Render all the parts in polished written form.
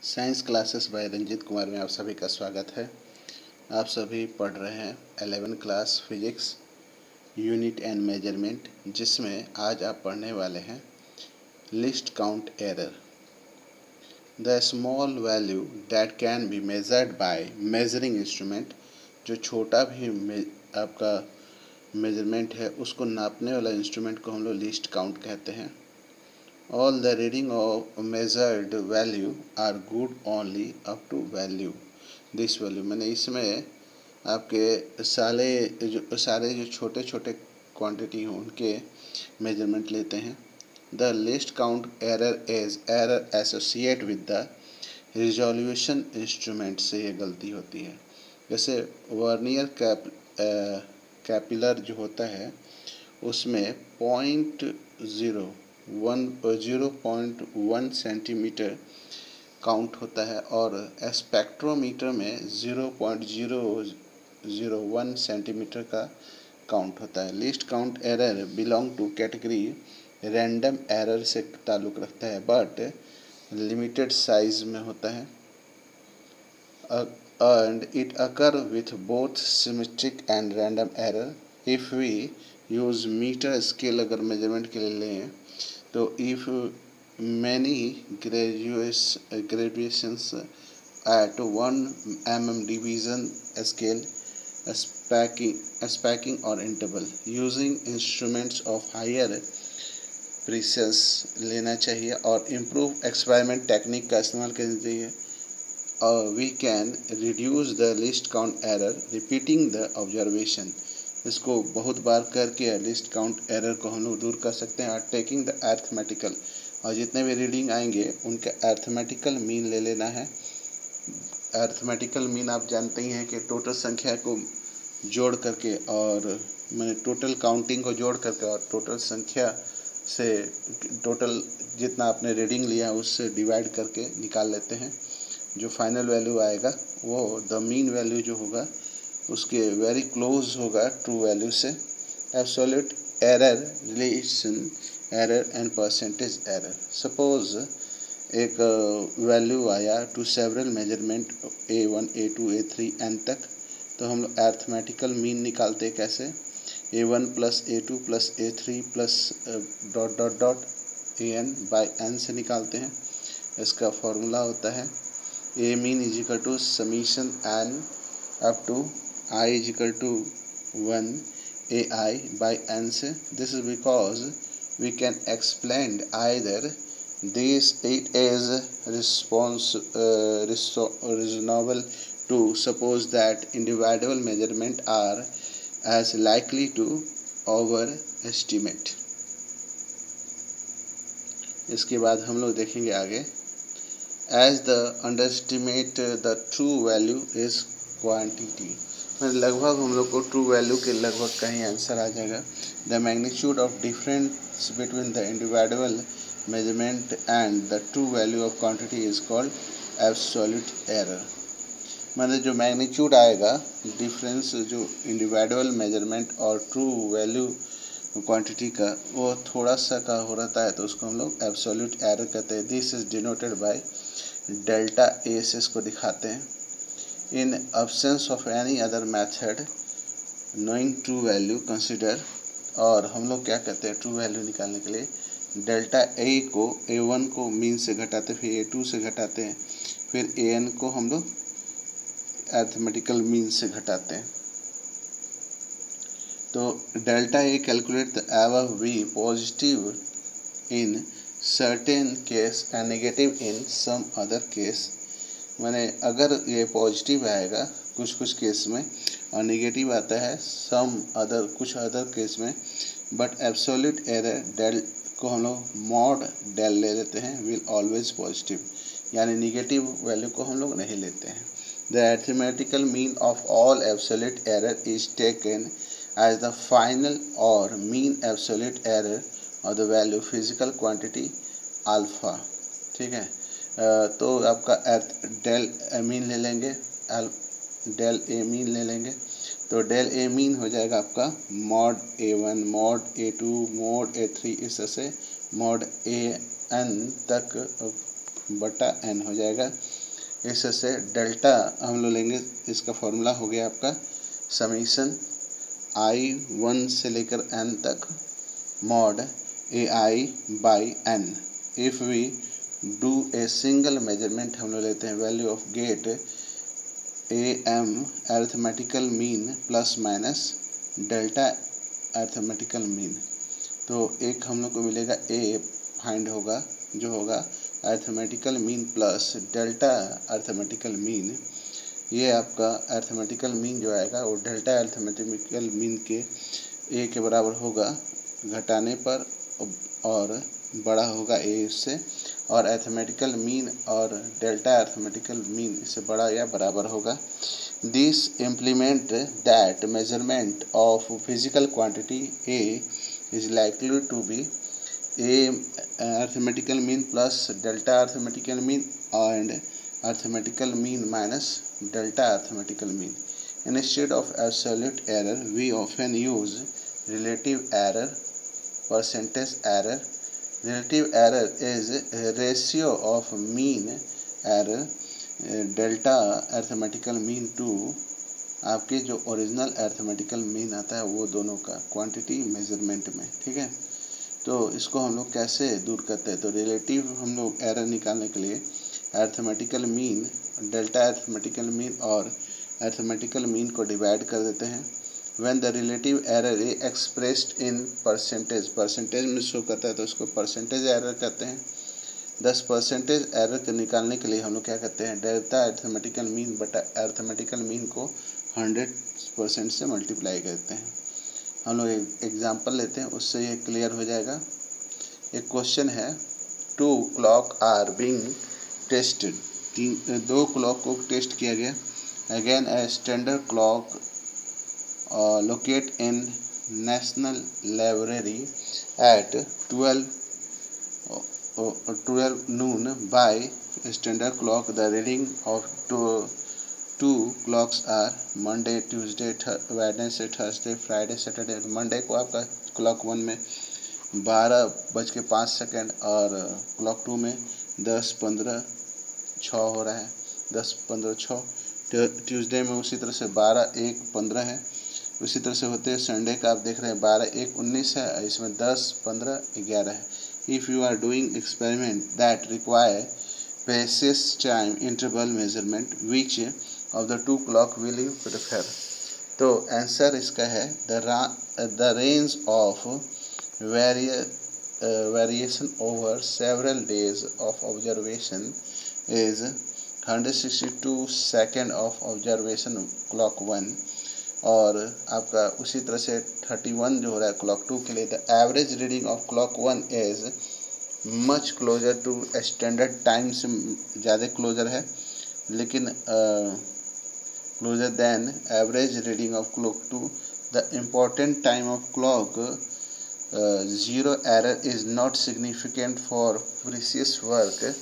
Science classes by Ranjit Kumar में आप सभी का स्वागत है। आप सभी पढ़ रहे हैं 11 class physics unit and measurement, जिसमें आज आप पढ़ने वाले हैं list count error. The small value that can be measured by measuring instrument. जो छोटा भी आपका मेजरमेंट है, उसको नापने वाला इंस्ट्रूमेंट को हम लोग लिस्ट काउंट कहते हैं। All the reading of measured value are good only up to value this value। मैंने इसमें आपके सारे जो छोटे छोटे क्वांटिटी हों उनके मेजरमेंट लेते हैं। The list count error is error associate with the resolution instrument से ये गलती होती है। जैसे वर्नियर कैपिलर जो होता है उसमें 0.1 सेंटीमीटर काउंट होता है और स्पेक्ट्रोमीटर में 0.001 सेंटीमीटर का काउंट होता है। List count error belong to category random error से ताल्लुक़ रखता है, बट लिमिटेड साइज में होता है and it occur with both symmetric and random error। if we use meter scale अगर मेजरमेंट के लिए लें तो if many graduations at 1 mm division scale spacking or interval using instruments of higher precision लेना चाहिए और improve experiment टेक्निक का इस्तेमाल करना चाहिए। We can reduce the least count error repeating the observation। इसको बहुत बार करके लिस्ट काउंट एरर को हम लोग दूर कर सकते हैं। और टेकिंग द अर्थमेटिकल, और जितने भी रीडिंग आएंगे उनका अर्थमेटिकल मीन ले लेना है। अर्थमेटिकल मीन आप जानते ही हैं कि टोटल संख्या को जोड़ करके और मैंने टोटल काउंटिंग को जोड़ करके और टोटल संख्या से टोटल जितना आपने रीडिंग लिया उससे डिवाइड करके निकाल लेते हैं। जो फाइनल वैल्यू आएगा वो द मीन वैल्यू जो होगा उसके वेरी क्लोज होगा ट्रू वैल्यू से। Absolute error, relation error and percentage error. Suppose एक वैल्यू आया to several measurement A1 A2 A3 n तक, तो हम लोग अर्थमेटिकल मीन निकालते हैं कैसे? A1 plus A2 plus A3 plus dot dot dot AN by n से निकालते हैं। इसका फॉर्मूला होता है A mean is equal to summation n up to I is equal to 1 AI by n से। This is because we can explain either this it is reasonable to suppose that individual measurement are as likely to overestimate। इसके बाद हम लोग देखेंगे आगे as the underestimate the true value is quantity। लगभग हम लोग को ट्रू वैल्यू के लगभग कहीं आंसर आ जाएगा। The magnitude of difference between the individual measurement and the true value of quantity is called absolute error. मतलब जो मैग्नीट्यूड आएगा डिफरेंस जो इंडिविजुअल मेजरमेंट और ट्रू वैल्यू क्वांटिटी का वो थोड़ा सा का हो रहता है, तो उसको हम लोग एब्सोल्यूट एरर कहते हैं। This is denoted by delta A से इसको दिखाते हैं। In absence of any other method knowing true value consider, और हम लोग क्या कहते हैं ट्रू वैल्यू निकालने के लिए डेल्टा ए को A1 को मीन से घटाते, फिर A2 से घटाते हैं, फिर AN को हम लोग अर्थमेटिकल मीन से घटाते हैं। तो delta A calculate the above V positive in certain case and negative in some other case. माने अगर ये पॉजिटिव आएगा कुछ केस में और नेगेटिव आता है कुछ अदर केस में, बट एब्सोल्यूट एरर डेल को हम लोग मॉड डेल ले लेते हैं, विल ऑलवेज पॉजिटिव, यानी नेगेटिव वैल्यू को हम लोग नहीं लेते हैं। The arithmetical mean of all absolute error is taken as the final और मीन एब्सोल्यूट एरर और the value physical quantity alpha. ठीक है, तो आपका डेल ए मीन ले लेंगे, डेल ए मीन ले लेंगे, तो डेल ए मीन हो जाएगा आपका mod A1 mod A2 mod A3 इस तरह से मॉड AN तक बटा n हो जाएगा। इससे डेल्टा हम लोग लेंगे, इसका फॉर्मूला हो गया आपका समीशन i1 से लेकर n तक mod ai by n। If we do a single measurement, हम लोग लेते हैं value of get am arithmetical mean plus minus delta arithmetical mean. तो एक हम लोग को मिलेगा a फाइंड होगा जो होगा arithmetical mean plus delta arithmetical mean. ये आपका अर्थमेटिकल मीन जो आएगा वो डेल्टा अर्थमेटिकल मीन के a के बराबर होगा घटाने पर और बड़ा होगा a इससे, और अर्थमेटिकल मीन और डेल्टा अर्थमेटिकल मीन इससे बड़ा या बराबर होगा। This implement that measurement of physical quantity a is likely to be a arithmetical mean plus delta arithmetical mean and arithmetical mean minus delta arithmetical mean. Instead of absolute error, we often use relative error, percentage error. Relative error is a ratio of mean error delta arithmetical mean to आपके जो original arithmetical mean आता है वो दोनों का quantity measurement में। ठीक है, तो इसको हम लोग कैसे दूर करते हैं, तो रिलेटिव हम लोग एरर निकालने के लिए arithmetical mean, delta arithmetical mean और अर्थमेटिकल मीन को डिवाइड कर देते हैं। When the relative error is expressed in percentage, percentage में शो करता है तो उसको परसेंटेज एरर कहते हैं। 10% एरर को निकालने के लिए हम लोग क्या करते हैं, डेल्टा अर्थमेटिकल मीन बटा अर्थमेटिकल मीन को 100% से मल्टीप्लाई करते हैं। हम लोग एक एग्जाम्पल लेते हैं, उससे ये क्लियर हो जाएगा। एक क्वेश्चन है, 2 clock are being tested, 2 clock को टेस्ट किया गया। Again a standard clock locate in national library at 12 noon by standard clock. The reading of two clocks are Monday, Tuesday, Wednesday, Thursday, Friday, Saturday. Monday को आपका clock 1 में 12:05 और clock 2 में 10:15 हो रहा है, 10:15 ट्यूसडे में उसी तरह से 12:01:15 है। उसी तरह से होते हैं संडे का, आप देख रहे हैं 12:01:19 है, इसमें 10:15:11 है। If you are doing experiment that require precise time interval measurement, which of the 2 clock will you prefer? तो आंसर इसका है the range of variation over several days of observation is 162 second of observation clock 1, और आपका उसी तरह से 31 जो हो रहा है क्लॉक 2 के लिए। The average reading of clock 1 is much closer to standard time से ज़्यादा क्लोजर है, लेकिन closer than average reading of clock 2। The important time of clock 0 error is not significant for precise work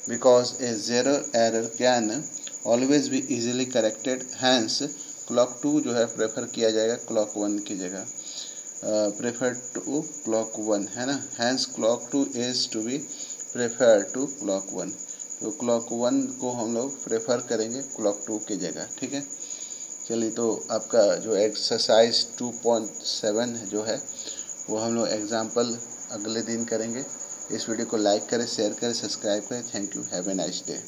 because a 0 error can always be easily corrected. Hence clock 2 जो है prefer किया जाएगा clock 1 की जगह, prefer to clock 1 है ना। Hence clock 2 is to be prefer to clock 1, तो clock 1 को हम लोग प्रेफर करेंगे क्लॉक 2 की जगह। ठीक है, चलिए, तो आपका जो एक्सरसाइज 2.7 जो है वो हम लोग एग्जाम्पल अगले दिन करेंगे। इस वीडियो को लाइक करें, शेयर करें, सब्सक्राइब करें। Thank you, have a nice day.